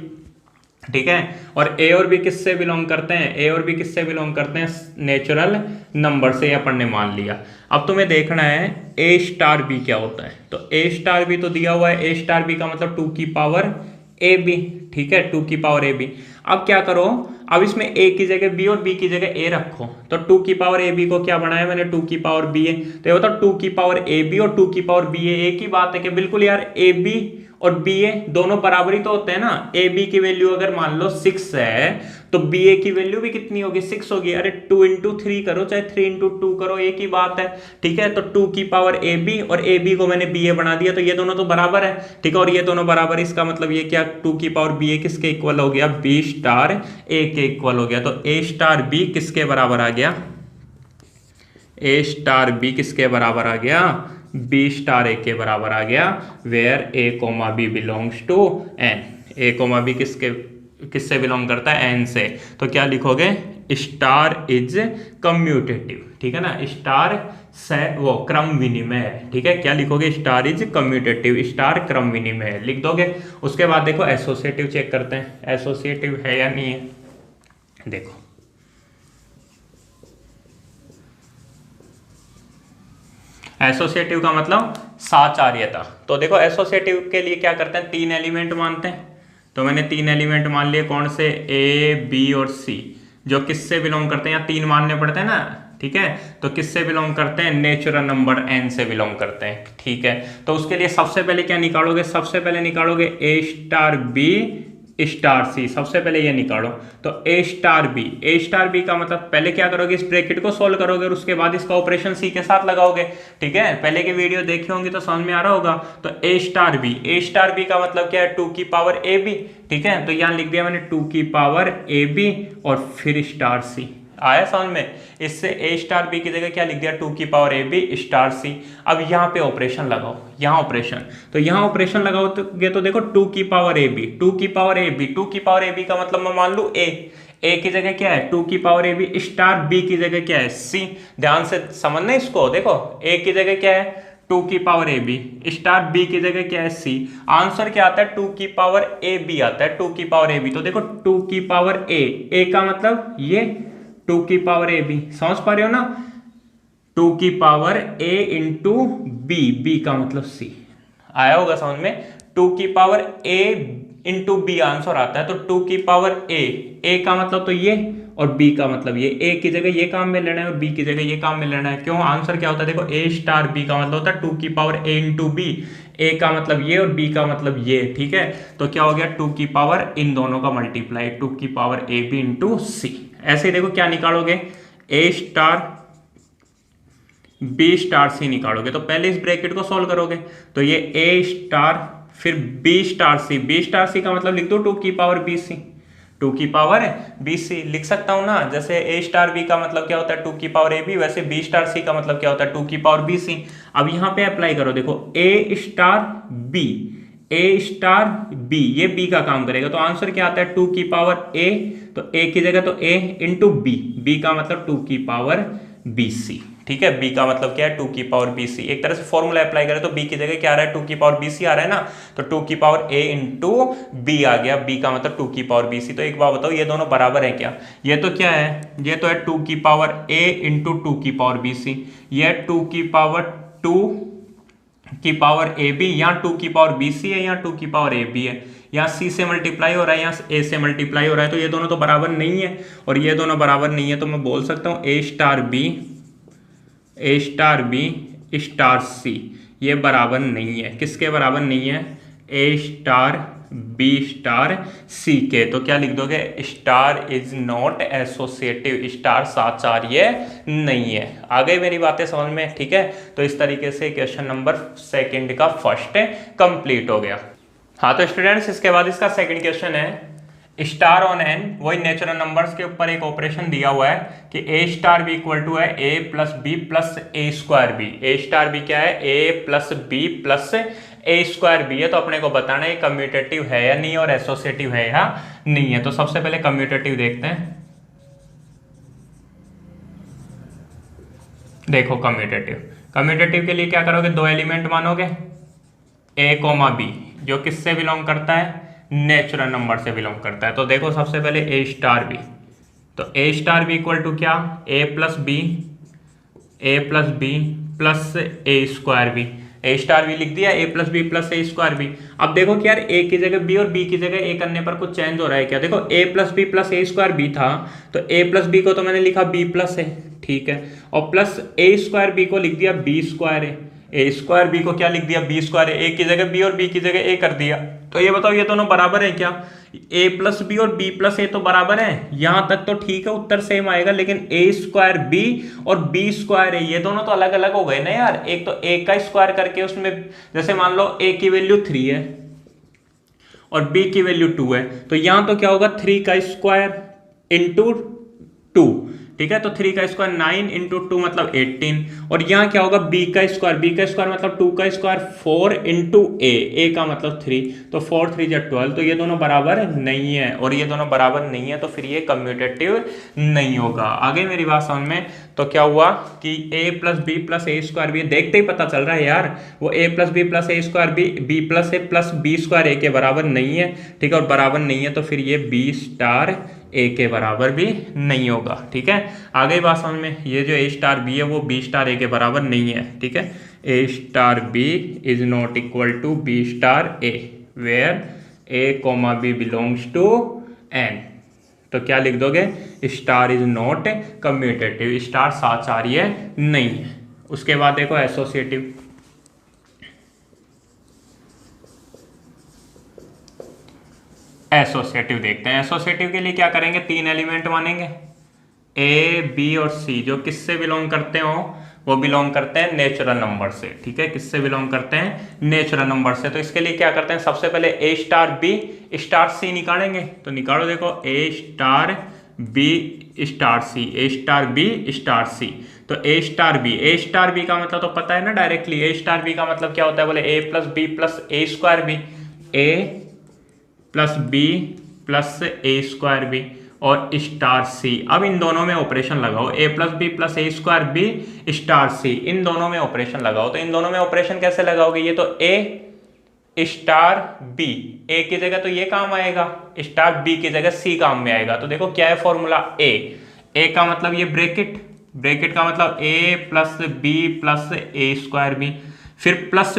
ठीक है। और ए और बी किससे बिलोंग करते हैं, ए और बी किससे बिलोंग करते हैं, नेचुरल नंबर से, अपन ने मान लिया। अब तुम्हें देखना है ए स्टार बी क्या होता है। तो ए स्टार बी तो दिया हुआ है, ए स्टार बी का मतलब 2 की पावर ए बी, ठीक है, 2 की पावर ए बी। अब क्या करो, अब इसमें ए की जगह बी और बी की जगह ए रखो। तो 2 की पावर ए बी को क्या बनाया मैंने, 2 की पावर बी है। तो ये होता है 2 की पावर ए बी और 2 की पावर बी है, एक ही बात है कि बिल्कुल यार ए बी और बी ए दोनों बराबरी तो होते हैं ना। ए बी की वैल्यू अगर मान लो 6 है तो बी ए की वैल्यू भी कितनी होगी, 6 होगी। अरे 2 इंटू 3 करो चाहे 3 इंटू 2 करो, एक ही बात है, ठीक है। तो 2 की पावर ए बी और ए बी को मैंने बी ए बना दिया, तो ये दोनों तो बराबर है, ठीक है। और ये दोनों बराबर, इसका मतलब ये क्या, 2 की पावर बी ए किसके इक्वल हो गया, बी स्टार ए के इक्वल हो गया। तो ए स्टार बी किसके बराबर आ गया, ए स्टार बी किसके बराबर आ गया, बी स्टार ए के बराबर आ गया। Where A comma B belongs to N, A comma B किससे बिलोंग करता है, एन से। तो क्या लिखोगे, स्टार इज कम्यूटेटिव, ठीक है ना। स्टार से वो क्रम विनिमय है, ठीक है। क्या लिखोगे, स्टार इज कम्यूटेटिव, स्टार क्रम विनिमय है, लिख दोगे। उसके बाद देखो एसोसिएटिव चेक करते हैं, एसोसिएटिव है या नहीं है। देखो एसोसिएटिव का मतलब साचार्यता। तो देखो एसोसिएटिव के लिए क्या करते हैं, 3 एलिमेंट मानते हैं। तो मैंने 3 एलिमेंट मान लिए, कौन से, ए बी और सी, जो किससे बिलोंग करते हैं, यहाँ 3 मानने पड़ते हैं ना, ठीक है। तो किससे बिलोंग करते हैं, नेचुरल नंबर एन से बिलोंग करते हैं, ठीक है। तो उसके लिए सबसे पहले क्या निकालोगे, सबसे पहले निकालोगे ए स्टार बी स्टार सी, सबसे पहले ये निकालो। तो ए स्टार बी का मतलब पहले क्या करोगे, इस ब्रैकेट को सोल्व करोगे और उसके बाद इसका ऑपरेशन सी के साथ लगाओगे, ठीक है। पहले की वीडियो देखी होंगी तो समझ में आ रहा होगा। तो ए स्टार बी का मतलब क्या है, 2 की पावर ए बी, ठीक है। तो यहां लिख दिया मैंने 2 की पावर ए बी और फिर स्टार सी, आया समझ में। इससे ए स्टार बी की जगह क्या लिख दिया, 2 की पावर ए बी स्टार सी। अब यहाँ पे ऑपरेशन लगाओ, यहाँ ऑपरेशन, तो यहाँ ऑपरेशन लगाओगे तो देखो 2 की पावर ए बी, 2 की पावर ए बी, 2 की पावर ए बी का मतलब मैं मान लू ए की जगह क्या है, 2 की power A B star B की जगह क्या है, सी। ध्यान से समझना इसको, देखो ए की जगह क्या है, 2 की power A B, star B की जगह क्या है, सी। आंसर क्या आता है, 2 की पावर ए बी आता है, 2 की पावर ए बी। तो देखो 2 की पावर ए का मतलब ये 2 की पावर ए बी, समझ पा रहे हो ना। 2 की पावर ए इंटू बी का मतलब सी, आया होगा समझ में। 2 की पावर ए इंटू बी आंसर आता है। तो 2 की पावर ए का मतलब तो ये, और बी का मतलब ये। ए की जगह ये काम में लेना है और बी की जगह ये काम में लेना है। क्यों, आंसर क्या होता है, देखो ए स्टार बी का मतलब होता है 2 की पावर ए इंटू बी, ए का मतलब ये और बी का मतलब ये, ठीक है। तो क्या हो गया, 2 की पावर इन दोनों का मल्टीप्लाई, 2 की पावर ए बी इंटू सी। ऐसे देखो क्या निकालोगे, ए स्टार बी स्टार सी निकालोगे। तो पहले इस ब्रैकेट को सोल्व करोगे, तो ये ए स्टार फिर बी स्टार सी का मतलब लिख दो 2 की पावर बी सी, 2 की पावर बी सी लिख सकता हूं ना। जैसे ए स्टार बी का मतलब क्या होता है, 2 की पावर ए बी, वैसे बी स्टार सी का मतलब क्या होता है, 2 की पावर बी सी। अब यहां पे अप्लाई करो, देखो ए स्टार बी, ये बी का काम करेगा। तो आंसर क्या आता है, 2 की पावर ए, तो ए की जगह तो ए इंटू बी का मतलब 2 की पावर बी सी, ठीक है। बी का मतलब क्या है, 2 की पावर बी सी। एक तरह से फॉर्मूला अप्लाई करें तो बी की जगह क्या आ रहा है, 2 की पावर बी सी आ रहा है ना। तो 2 की पावर ए इंटू बी आ गया, बी का मतलब 2 की पावर बी सी। तो एक बात बताओ, ये दोनों बराबर है क्या, ये तो क्या है, ये तो है 2 की पावर ए इंटू 2 की पावर बी सी। ये 2 की पावर 2 की पावर ए बी, यहाँ 2 की पावर बी सी है, यहाँ 2 की पावर ए बी है। यहाँ सी से मल्टीप्लाई हो रहा है, यहाँ ए से मल्टीप्लाई हो रहा है, तो ये दोनों तो बराबर नहीं है और ये दोनों बराबर नहीं है, तो मैं बोल सकता हूँ A star B star C ये बराबर नहीं है। किसके बराबर नहीं है? A star B star C के। तो क्या लिख दोगे? Star is not associative, star साचार्य नहीं है। आ गई मेरी बातें समझ में? ठीक है, तो इस तरीके से क्वेश्चन नंबर सेकंड का फर्स्ट कंप्लीट हो गया। हाँ तो स्टूडेंट्स, इसके बाद इसका सेकंड क्वेश्चन है स्टार ऑन एन, वही नेचुरल नंबर्स के ऊपर एक ऑपरेशन दिया हुआ है कि A star B equal to है ए plus B plus A square B. A star B क्या है? ए plus B plus A square B है। तो अपने को बताना है कम्यूटेटिव है या नहीं और एसोसिएटिव है या नहीं है। तो सबसे पहले कम्यूटेटिव देखते हैं। देखो कम्यूटेटिव के लिए क्या करोगे? दो एलिमेंट मानोगे ए कोमा बी, जो किससे बिलोंग करता है? नेचुरल नंबर से बिलोंग करता है। तो देखो सबसे पहले ए स्टार बी, तो A star B equal to क्या? ए plus B plus A square B. A star B लिख दिया, A plus B plus A square B. अब देखो कि यार ए की जगह बी और बी की जगह ए करने पर कुछ चेंज हो रहा है क्या? देखो ए plus B plus A square B था, तो ए प्लस बी को तो मैंने लिखा बी प्लस है, ठीक है, और प्लस ए स्क्वायर बी को लिख दिया बी स्क्वायर है। ए स्क्वायर बी को क्या लिख दिया? बी स्क्वायर है। ए की जगह बी और बी की जगह ए कर दिया। तो ये बताओ ये दोनों बराबर है क्या? ए प्लस बी और बी प्लस ए तो बराबर है, यहां तक तो ठीक है, उत्तर सेम आएगा। लेकिन ए स्क्वायर बी और बी स्क्वायर है, ये दोनों तो अलग अलग हो गए ना यार। एक तो ए का स्क्वायर करके उसमें जैसे मान लो ए की वैल्यू 3 है और बी की वैल्यू 2 है, तो यहां तो क्या होगा? 3 का स्क्वायर इंटू 2, ठीक है, तो 3 का स्क्वायर 9 इंटू 2 मतलब 18, और यहाँ क्या होगा? b का स्क्वायर मतलब 2 का स्क्वायर 4 इंटू a का मतलब 3, तो 4 3 जा 12। तो ये दोनों बराबर नहीं है और ये दोनों बराबर नहीं है, तो फिर ये कम्यूटेटिव नहीं होगा। आगे मेरी बात समझ में? तो क्या हुआ कि a plus B plus A square B, देखते ही पता चल रहा है यार, वो a plus B plus A square B plus A plus B square A के बराबर नहीं है, ठीक है, और बराबर नहीं है, तो फिर ये बी स्टार ए के बराबर भी नहीं होगा। ठीक है, आगे बात समझ में? ये जो ए स्टार बी है वो बी स्टार ए के बराबर नहीं है। ठीक है, A star B is not equal to B star A where A comma B belongs to N. तो क्या लिख दोगे? Star is not commutative, star साचार्य नहीं है। उसके बाद देखो एसोसिएटिव। एसोसिएटिव देखते हैं। एसोसिएटिव के लिए क्या करेंगे? 3 एलिमेंट मानेंगे ए बी और सी, जो किससे बिलोंग करते हो? वो बिलोंग करते हैं नेचुरल नंबर से। ठीक है, किससे बिलोंग करते हैं? नेचुरल नंबर से। तो इसके लिए क्या करते हैं? सबसे पहले ए स्टार बी स्टार सी निकालेंगे। तो निकालो, देखो A star B star C, A star B star सी। तो ए स्टार बी का मतलब तो पता है ना डायरेक्टली। ए स्टार बी का मतलब क्या होता है? बोले ए plus B plus A square B, A plus B plus A square B और स्टार सी। अब इन दोनों में ऑपरेशन लगाओ, ए plus B plus A square B star सी, इन दोनों में ऑपरेशन लगाओ। तो इन दोनों में ऑपरेशन कैसे लगाओगे? ये तो ए स्टार बी, ए की जगह तो ये काम आएगा, स्टार बी की जगह सी काम में आएगा। तो देखो क्या है फॉर्मूला? ए का मतलब ये ब्रैकेट का मतलब A plus B plus A square B, फिर प्लस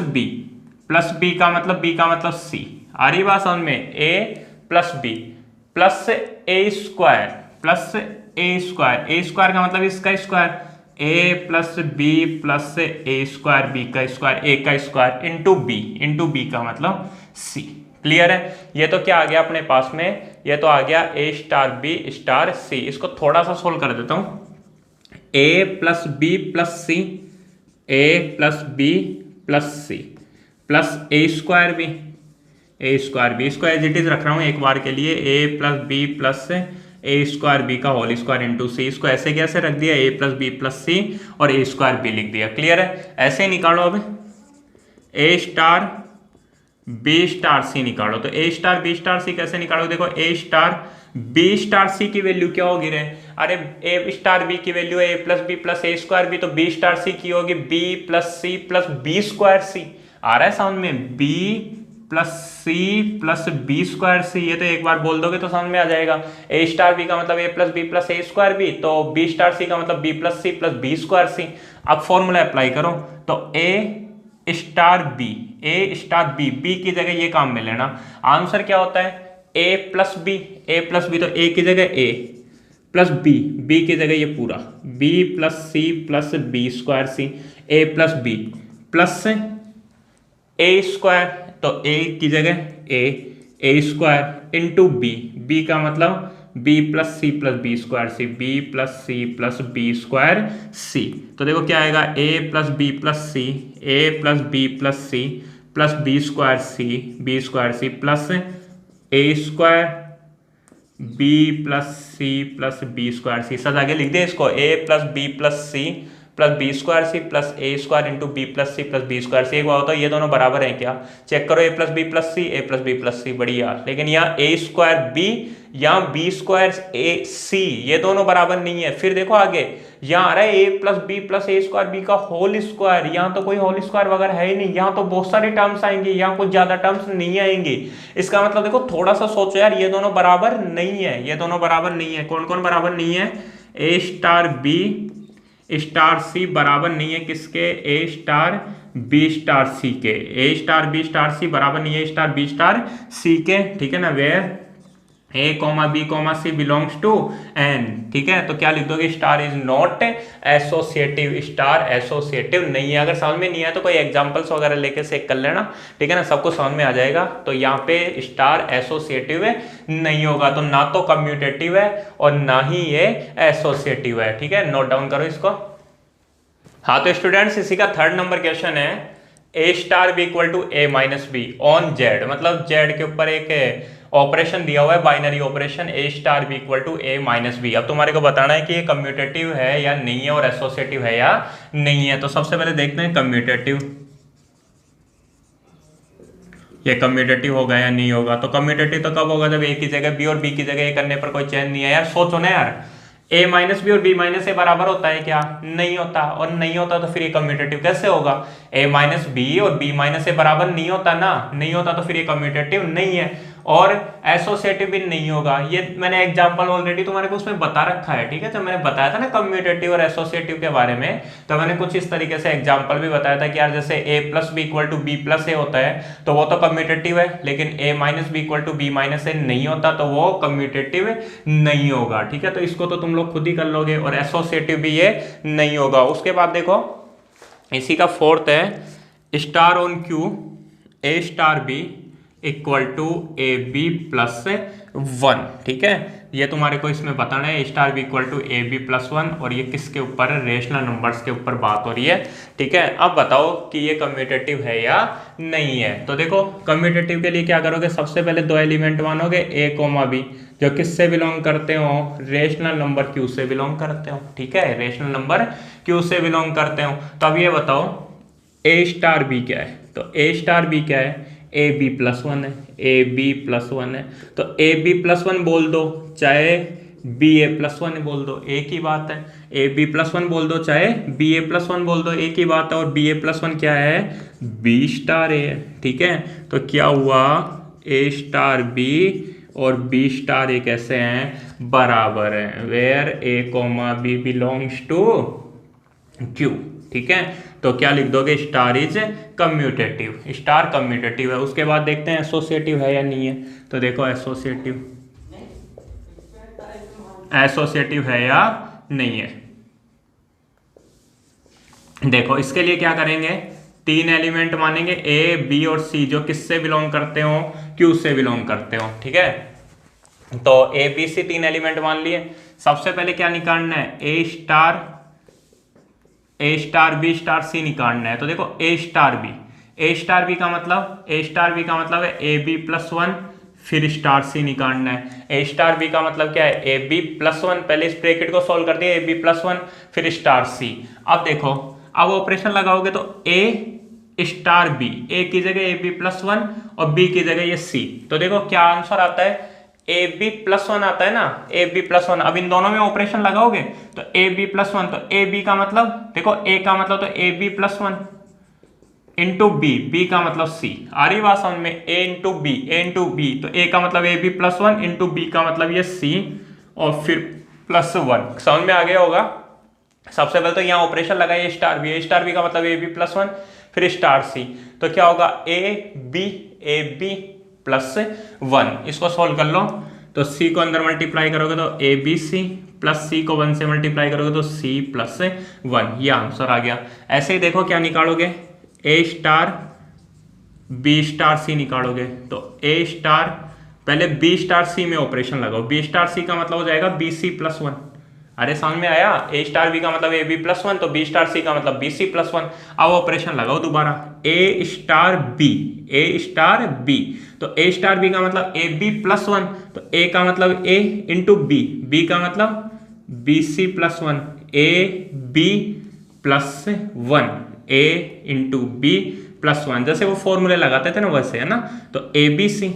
बी का मतलब सी। आ रही बात समझ में? ए plus B plus A square का मतलब इसका square, A plus B plus A square B का स्क्वायर, ए का स्क्वायर इंटू बी का मतलब सी। क्लियर है? ये तो क्या आ गया अपने पास में? ये तो आ गया A star B star C. इसको थोड़ा सा सोल्व कर देता हूं। A plus B plus C, A plus B plus C plus A square B, इसको एज इट इज रख रहा हूं एक बार के लिए, A plus B plus A square B का होल स्क्वायर इंटू सी। इसको ऐसे कैसे रख दिया? A plus B plus C और ए स्क्वायर बी लिख दिया। क्लियर है? ऐसे ही निकालो। अब A star B star C निकालो। तो A star B star C कैसे निकालो? देखो A star B star C की वैल्यू क्या होगी रे? अरे ए स्टार बी की value A plus A square B, तो बी स्टार सी की होगी B plus C plus B square C. आ रहा है समझ में? B plus C plus B square C. ये तो एक बार बोल दोगे तो समझ में आ जाएगा। ए स्टार बी का मतलब A plus A square B, तो बी स्टार सी का मतलब B plus C plus B square C. अब फॉर्मूला अप्लाई करो, तो A star B, A star B, B की जगह ये काम में लेना। आंसर क्या होता है ए प्लस बी, ए प्लस बी, तो ए की जगह ए प्लस बी, बी की जगह ये पूरा B plus C plus B square C, A plus B plus A square, तो ए की जगह A square into B, B का मतलब B plus C plus B square C, B plus C plus B square C. तो देखो क्या आएगा A plus B plus C, A plus B plus C plus B square C plus A square B plus B square C. सब आगे लिख दे इसको, ए plus B B square ए square into B square सी। एक बात बताओ ये दोनों बराबर हैं क्या? चेक करो, ए प्लस बी सी बढ़िया, लेकिन यहाँ ए स्क्वायर बी या बी स्क्वायर ए सी ये दोनों बराबर नहीं है। फिर देखो आगे यहाँ आ रहा है ए प्लस ए स्क्वायर बी का होल स्क्वायर, यहाँ तो कोई होल स्क्वायर वगैरह है ही नहीं, यहाँ तो बहुत सारे टर्म्स आएंगे, यहाँ कुछ ज्यादा टर्म्स नहीं आएंगे। इसका मतलब देखो थोड़ा सा सोचो यार, ये दोनों बराबर नहीं है, ये दोनों बराबर नहीं है। कौन कौन बराबर नहीं है? A star B star C बराबर नहीं है किसके? A star B star C के। A star B star C बराबर नहीं है A star B star C के, ठीक है ना। Where A comma B comma C belongs to N, ठीक है। तो क्या लिख दोगे? Star is not associative, star associative नहीं है। अगर समझ में नहीं आया तो कोई एग्जांपल्स वगैरह लेके चेक कर लेना, ठीक है ना, सबको समझ में आ जाएगा। तो यहाँ पे स्टार एसोसिएटिव है नहीं होगा, तो ना तो कम्यूटेटिव है और ना ही ये एसोसिएटिव है, ठीक है। नोट डाउन करो इसको। हाँ तो स्टूडेंट्स इसी का थर्ड नंबर क्वेश्चन है, A star B equal to A minus B on Z, मतलब जेड के ऊपर एक ऑपरेशन दिया हुआ है, binary operation, A star B equal to A minus B. अब तुम्हारे को बताना है कि ये कम्यूटेटिव है या नहीं है और एसोसिएटिव है या नहीं है। तो सबसे पहले देखते हैं कम्यूटेटिव, ये कम्यूटेटिव होगा या नहीं होगा। तो कम्यूटेटिव तो कब होगा? जब ए की जगह बी और बी की जगह ए करने पर कोई चेंज नहीं है। यार सोचो ना यार, ए माइनस बी और बी माइनस ए बराबर होता है क्या? नहीं होता, और नहीं होता तो फिर ये कम्यूटेटिव कैसे होगा? ए माइनस बी और बी माइनस ए बराबर नहीं होता ना, नहीं होता तो फिर ये कम्यूटेटिव नहीं है और एसोसिएटिव भी नहीं होगा। ये मैंने एग्जांपल ऑलरेडी तुम्हारे को उसमें बता रखा है, ठीक है। जब मैंने बताया था ना कम्यूटेटिव और एसोसिएटिव के बारे में, तो मैंने कुछ इस तरीके से एग्जांपल भी बताया था कि यार जैसे A plus B equal to B plus A होता है तो वो तो कम्यूटेटिव है, लेकिन A minus B equal to B minus A नहीं होता तो वो कम्यूटेटिव नहीं होगा, ठीक है। तो इसको तो तुम लोग खुद ही कर लोगे, और एसोसिएटिव भी ये नहीं होगा। उसके बाद देखो इसी का फोर्थ है star on Q A star B equal to A B plus 1, ठीक है। ये तुम्हारे को इसमें बताना है star B equal to A B plus 1, और ये किसके ऊपर है? रेशनल नंबर्स के ऊपर बात हो रही है, ठीक है। अब बताओ कि ये कम्यूटेटिव है या नहीं है। तो देखो कम्यूटेटिव के लिए क्या करोगे? सबसे पहले दो एलिमेंट मानोगे ए कोमा बी, जो किससे बिलोंग करते हो? रेशनल नंबर क्यू से बिलोंग करते हो, ठीक है, रेशनल नंबर क्यू से बिलोंग करते हो। तो अब ये बताओ ए स्टार बी क्या है? तो ए स्टार बी क्या है? ए बी प्लस 1 है, ए बी प्लस 1 है, तो ए बी प्लस 1 बोल दो, चाहे बी ए प्लस 1 बोल दो, एक ही बात है। ए बी प्लस 1 बोल दो, चाहे बी ए प्लस 1 बोल दो, एक ही बात है। और बी ए प्लस 1 क्या है? बी स्टार ए है, ठीक है। तो क्या हुआ? ए स्टार बी और बी स्टार ए कैसे हैं? बराबर हैं। Where A comma B belongs to Q, ठीक है। तो क्या लिख दोगे? Star is commutative, star commutative है। उसके बाद देखते हैं एसोसिएटिव है या नहीं है। तो देखो एसोसिएटिव है या नहीं है। देखो इसके लिए क्या करेंगे? तीन एलिमेंट मानेंगे ए बी और सी, जो किससे बिलोंग करते हो? क्यू से बिलोंग करते हो, ठीक है। तो ए बी सी तीन एलिमेंट मान लिए। सबसे पहले क्या निकालना है? ए स्टार बी स्टार सी निकालना है। तो देखो ए स्टार बी का मतलब है ए बी प्लस 1 फिर स्टार सी निकालना है। ए स्टार बी का मतलब क्या है? ए बी प्लस 1, पहले इस ब्रैकेट को सॉल्व कर दिया, ए बी प्लस 1 फिर स्टार सी। अब देखो अब ऑपरेशन लगाओगे तो ए स्टार बी, ए की जगह ए बी प्लस 1 और बी की जगह ये सी। तो देखो क्या आंसर आता है? ए बी प्लस 1 आता है ना, ए बी प्लस 1। अब इन दोनों में ऑपरेशन लगाओगे तो ए बी प्लस 1, तो ए बी का मतलब देखो ए का मतलब तो A B plus 1 into B, B का मतलब सी। आ रही बात समझ में? ए इंटू बी, तो ए का मतलब A B plus 1 into B का मतलब ये सी और फिर प्लस 1। समझ में आ गया होगा। सबसे पहले तो यहाँ ऑपरेशन लगाइए स्टार बी का मतलब ए बी प्लस 1, फिर स्टार सी, तो क्या होगा ए बी प्लस 1। इसको सॉल्व कर लो, तो सी को अंदर मल्टीप्लाई करोगे तो ए बी सी, प्लस सी को 1 से मल्टीप्लाई करोगे तो सी प्लस 1, ये आंसर आ गया। ऐसे ही देखो क्या निकालोगे, ए स्टार बी स्टार सी निकालोगे, तो ए स्टार पहले बी स्टार सी में ऑपरेशन लगाओ, बी स्टार सी का मतलब हो जाएगा बी सी प्लस 1। अरे समझ में आया, ए स्टार बी का मतलब ए बी प्लस 1, तो बी स्टार सी का मतलब बी सी प्लस 1। अब ऑपरेशन लगाओ दोबारा, ए star B, A star B, तो ए स्टार बी का मतलब ए बी प्लस 1, तो ए का मतलब ए इंटू बी, बी का मतलब B C plus 1, A B plus 1, A into B plus 1, जैसे वो फॉर्मूले लगाते थे ना वैसे, है ना। तो ए बी सी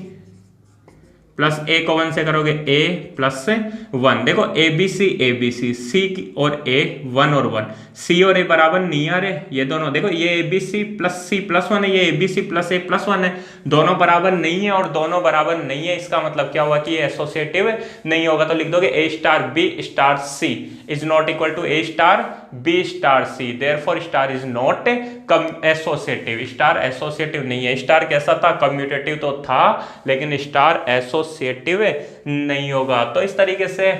प्लस ए को 1 से करोगे ए प्लस 1। देखो ए बी सी सी और ए 1 और 1, सी और ए बराबर नहीं आ रहे, ये दोनों देखो, ये ए बी सी प्लस 1 है, ये A B C plus A plus 1 है, दोनों बराबर नहीं है और दोनों बराबर नहीं है, इसका मतलब क्या हुआ कि ये एसोसिएटिव नहीं होगा। तो लिख दोगे A star B star C is not equal to A star B star C, therefore star is not associative. Star associative नहीं है। स्टार कैसा था, कम्यूटेटिव तो था, लेकिन स्टार एसोसिएटिव नहीं होगा। तो इस तरीके से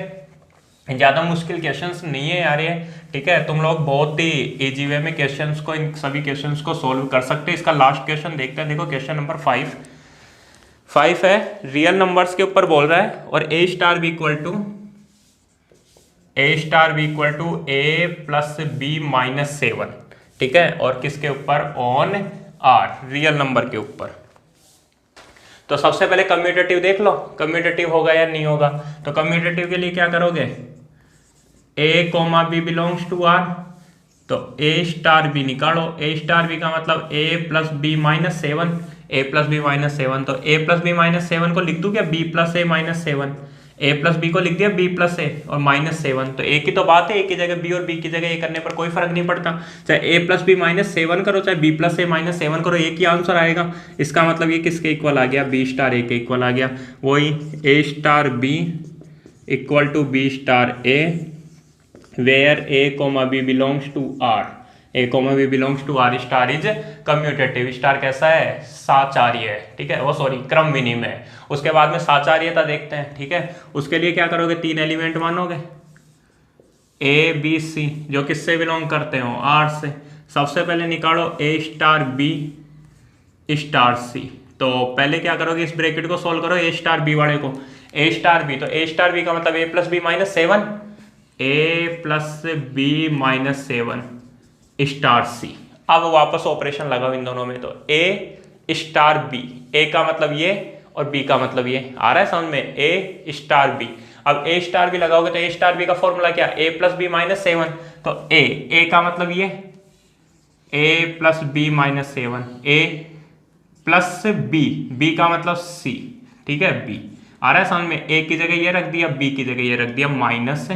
ज़्यादा मुश्किल क्वेश्चंस नहीं है यार ये, ठीक है। तुम लोग बहुत ही इजी वे में क्वेश्चंस को, इन सभी क्वेश्चंस को सोल्व कर सकते हैं। इसका लास्ट क्वेश्चन देखते हैं। देखो क्वेश्चन नंबर 5 है, रियल नंबर्स के ऊपर बोल रहा है, और A star B equal to A plus B minus 7, ठीक है। और किसके ऊपर, ऑन आर, रियल नंबर के ऊपर। तो सबसे पहले कम्यूटेटिव देख लो, कम्यूटेटिव होगा या नहीं होगा। तो कम्यूटेटिव के लिए क्या करोगे, A comma B belongs to R, तो ए स्टार बी निकालो। ए स्टार बी का मतलब A plus B minus 7, A plus B minus 7, तो ए प्लस बी माइनस 7 को लिख दूं क्या, बी प्लस ए माइनस 7, ए प्लस बी को लिख दिया बी प्लस ए और माइनस 7। तो ए की तो बात है, ए की जगह बी और बी की जगह ए करने पर कोई फर्क नहीं पड़ता, चाहे ए प्लस बी माइनस 7 करो चाहे बी प्लस ए माइनस 7 करो, एक ही आंसर आएगा। इसका मतलब ये किसके इक्वल आ गया, बी स्टार ए के इक्वल आ गया। वही A star B equal to B star A, where A comma B belongs to R, A comma B belongs to R, star is commutative. Star कैसा है, साचार्य है, ठीक है, वो सॉरी क्रम विनिमय है। उसके बाद में साचार्यता देखते हैं, ठीक है। उसके लिए क्या करोगे, 3 एलिमेंट मानोगे, ए बी सी, जो किससे बिलोंग करते हो, आर से। सबसे पहले निकालो ए स्टार बी स्टार सी, तो पहले क्या करोगे, इस ब्रैकेट को सोल्व करो, ए स्टार बी वाले को, ए स्टार बी, तो ए स्टार बी का मतलब A plus B minus 7, A plus B minus 7 star c. अब वापस ऑपरेशन लगाओ इन दोनों में, तो ए स्टार बी, ए का मतलब ये और बी का मतलब ये, आ रहा है समझ में, ए स्टार बी। अब ए स्टार बी लगाओगे तो ए स्टार बी का फॉर्मूला क्या, ए प्लस बी माइनस 7, तो ए का मतलब ये, ए प्लस बी माइनस 7, ए प्लस बी का मतलब सी, ठीक है, बी आ रहा है समझ में। ए की जगह ये रख दिया, बी की जगह ये रख दिया, माइनस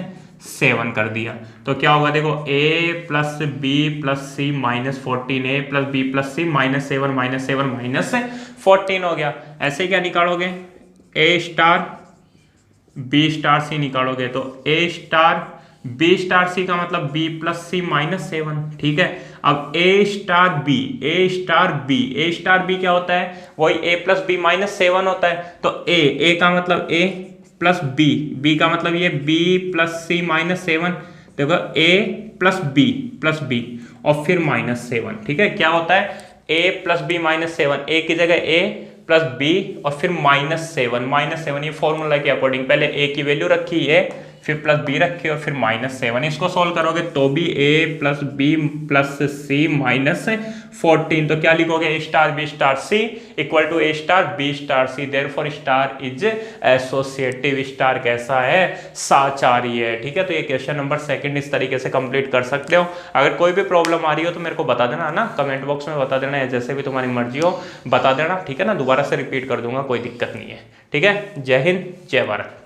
7 कर दिया। तो क्या होगा, देखो ए plus B plus C minus 14, ए plus B plus C minus 7 minus 14 हो गया। ऐसे क्या निकालोगे, ए स्टार बी स्टार सी निकालोगे, तो A star B star C का मतलब बी प्लस सी माइनस 7, ठीक है। अब ए स्टार बी क्या होता है, वही ए प्लस बी माइनस 7 होता है। तो ए का मतलब ए प्लस बी का मतलब ये बी प्लस सी माइनस 7, देखो ए प्लस बी और फिर माइनस 7, ठीक है। क्या होता है, ए प्लस बी माइनस 7, ए की जगह ए प्लस बी और फिर माइनस 7, ये फॉर्मूला के अकॉर्डिंग पहले ए की वैल्यू रखी है, फिर प्लस बी रखी और फिर माइनस 7। इसको सोल्व करोगे तो भी A plus B plus C minus 14, तो क्या लिखोगे, A star B star C equal to A star B star C, therefore star is associative. Star कैसा है, साचार्य है, ठीक है। तो ये क्वेश्चन नंबर 2 इस तरीके से कंप्लीट कर सकते हो। अगर कोई भी प्रॉब्लम आ रही हो तो मेरे को बता देना ना, कमेंट बॉक्स में बता देना, जैसे भी तुम्हारी मर्जी हो बता देना, ठीक है ना। दोबारा से रिपीट कर दूंगा, कोई दिक्कत नहीं है, ठीक है। जय हिंद, जय भारत।